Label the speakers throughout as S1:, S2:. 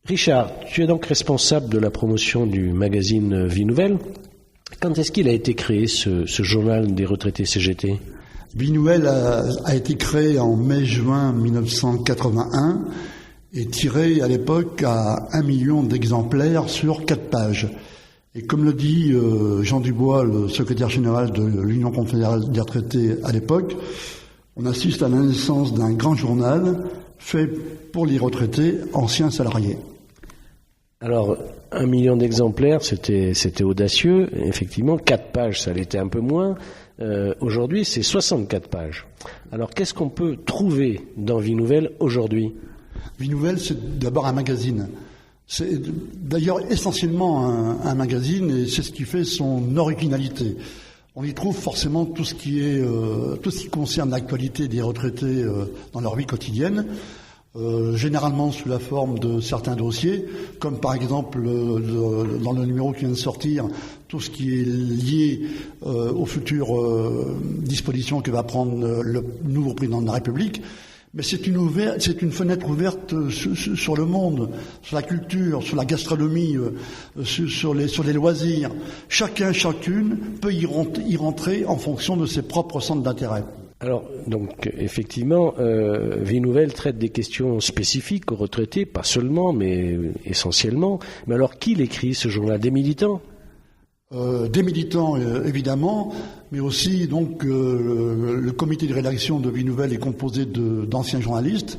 S1: Richard, tu es donc responsable de la promotion du magazine Vie Nouvelle. Quand est-ce qu'il a été créé ce journal des retraités CGT ?
S2: Vie Nouvelle a été créé en mai-juin 1981 et tiré à l'époque à 1 million d'exemplaires sur 4 pages. Et comme le dit Jean Dubois, le secrétaire général de l'Union confédérale des retraités à l'époque, on assiste à la naissance d'un grand journal fait pour les retraités anciens salariés.
S1: Alors, 1 million d'exemplaires, c'était audacieux. Effectivement, 4 pages, ça l'était un peu moins. Aujourd'hui, c'est 64 pages. Alors, qu'est-ce qu'on peut trouver dans Vie Nouvelle aujourd'hui ?
S2: Vie Nouvelle, c'est d'abord un magazine. C'est d'ailleurs essentiellement un magazine et c'est ce qui fait son originalité. On y trouve forcément tout ce qui concerne l'actualité des retraités dans leur vie quotidienne, généralement sous la forme de certains dossiers, comme par exemple dans le numéro qui vient de sortir, tout ce qui est lié aux futures dispositions que va prendre le nouveau président de la République. Mais c'est une fenêtre ouverte sur le monde, sur la culture, sur la gastronomie, sur les loisirs. Chacune peut y rentrer en fonction de ses propres centres d'intérêt.
S1: Alors, donc, effectivement, Vie Nouvelle traite des questions spécifiques aux retraités, pas seulement, mais essentiellement. Mais alors, qui l'écrit, ce journal ? Des militants ?
S2: Des militants, évidemment, mais aussi donc le comité de rédaction de Vie Nouvelle est composé d'anciens journalistes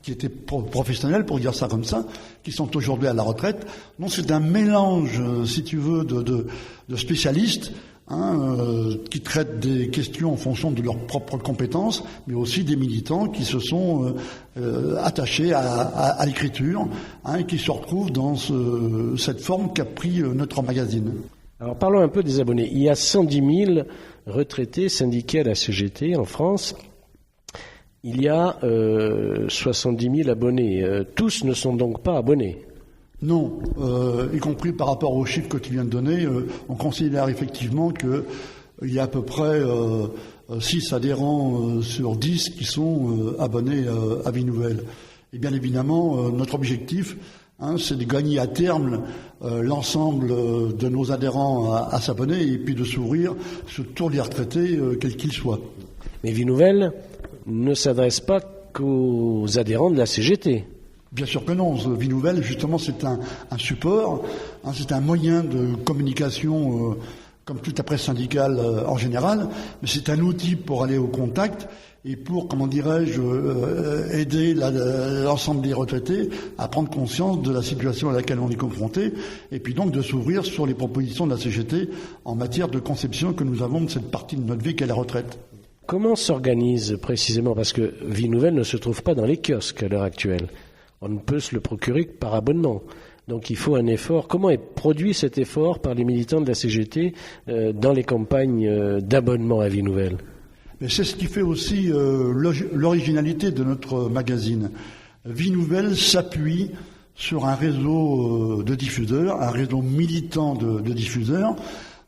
S2: qui étaient professionnels, pour dire ça comme ça, qui sont aujourd'hui à la retraite. Donc c'est un mélange, si tu veux, de spécialistes qui traitent des questions en fonction de leurs propres compétences, mais aussi des militants qui se sont attachés à l'écriture et qui se retrouvent dans cette forme qu'a pris notre magazine.
S1: Alors parlons un peu des abonnés. Il y a 110 000 retraités syndiqués à la CGT en France. Il y a 70 000 abonnés. Tous ne sont donc pas abonnés.
S2: Non, y compris par rapport aux chiffres que tu viens de donner, on considère effectivement qu'il y a à peu près 6 adhérents sur 10 qui sont abonnés à Vie Nouvelle. Et bien évidemment, notre objectif, c'est de gagner à terme l'ensemble de nos adhérents à s'abonner et puis de s'ouvrir sur tous les retraités, quels qu'ils soient.
S1: Mais Vie Nouvelle ne s'adresse pas qu'aux adhérents de la CGT.
S2: Bien sûr que non. Vie Nouvelle, justement, c'est un support, c'est un moyen de communication comme toute la presse syndicale en général, mais c'est un outil pour aller au contact et pour, comment dirais-je, aider l'ensemble des retraités à prendre conscience de la situation à laquelle on est confronté, et puis donc de s'ouvrir sur les propositions de la CGT en matière de conception que nous avons de cette partie de notre vie qu'est la retraite.
S1: Comment s'organise précisément ? Parce que Vie Nouvelle ne se trouve pas dans les kiosques à l'heure actuelle. On ne peut se le procurer que par abonnement. Donc il faut un effort. Comment est produit cet effort par les militants de la CGT dans les campagnes d'abonnement à Vie Nouvelle ?
S2: Mais c'est ce qui fait aussi l'originalité de notre magazine. Vie Nouvelle s'appuie sur un réseau de diffuseurs, un réseau militant de diffuseurs.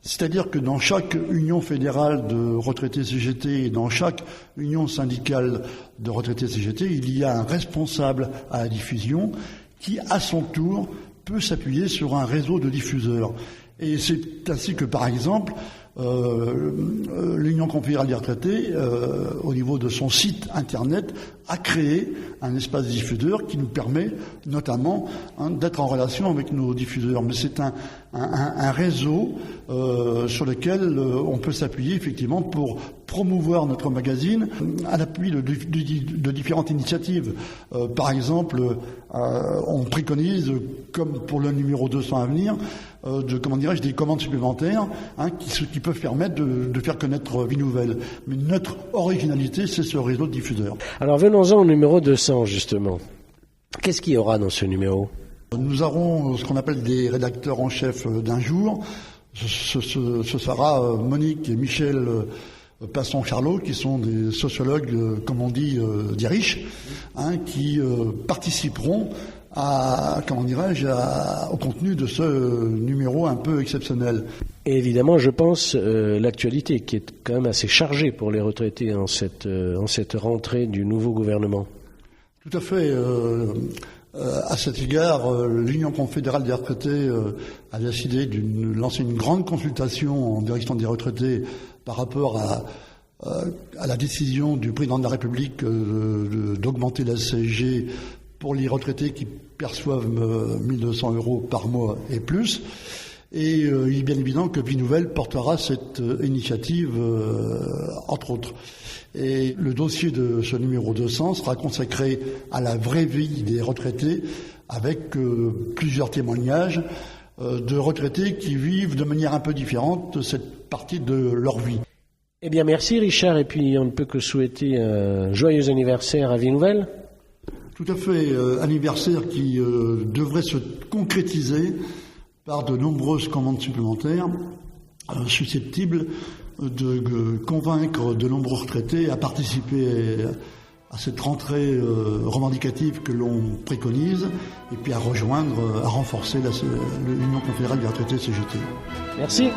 S2: C'est-à-dire que dans chaque union fédérale de retraités CGT et dans chaque union syndicale de retraités CGT, il y a un responsable à la diffusion qui, à son tour, peut s'appuyer sur un réseau de diffuseurs. Et c'est ainsi que, par exemple, l'Union confédérale des retraités, au niveau de son site internet, a créé un espace diffuseur qui nous permet notamment d'être en relation avec nos diffuseurs. Mais c'est un réseau sur lequel on peut s'appuyer effectivement pour promouvoir notre magazine à l'appui de différentes initiatives. Par exemple, on préconise, comme pour le numéro 200 à venir, des commandes supplémentaires qui peuvent permettre de faire connaître Vie Nouvelle. Mais notre originalité, c'est ce réseau de diffuseurs.
S1: Alors venons-en au numéro 200, justement. Qu'est-ce qu'il y aura dans ce numéro ?
S2: Nous aurons ce qu'on appelle des rédacteurs en chef d'un jour. Ce sera Monique et Michel Passon-Charlot, qui sont des sociologues, comme on dit, des riches, qui participeront au contenu de ce numéro un peu exceptionnel.
S1: Et évidemment, je pense l'actualité qui est quand même assez chargée pour les retraités en cette rentrée du nouveau gouvernement.
S2: Tout à fait. À cet égard, l'Union confédérale des retraités a décidé de lancer une grande consultation en direction des retraités par rapport à la décision du président de la République d'augmenter la CSG pour les retraités qui perçoivent 1 200 € par mois et plus. Et il est bien évident que Vie Nouvelle portera cette initiative, entre autres. Et le dossier de ce numéro 200 sera consacré à la vraie vie des retraités, avec plusieurs témoignages de retraités qui vivent de manière un peu différente cette partie de leur vie.
S1: Eh bien, merci Richard, et puis on ne peut que souhaiter un joyeux anniversaire à Vie Nouvelle.
S2: Tout à fait, anniversaire qui devrait se concrétiser par de nombreuses commandes supplémentaires susceptibles de convaincre de nombreux retraités à participer à cette rentrée revendicative que l'on préconise et puis à renforcer l'Union confédérale des retraités CGT.
S1: Merci.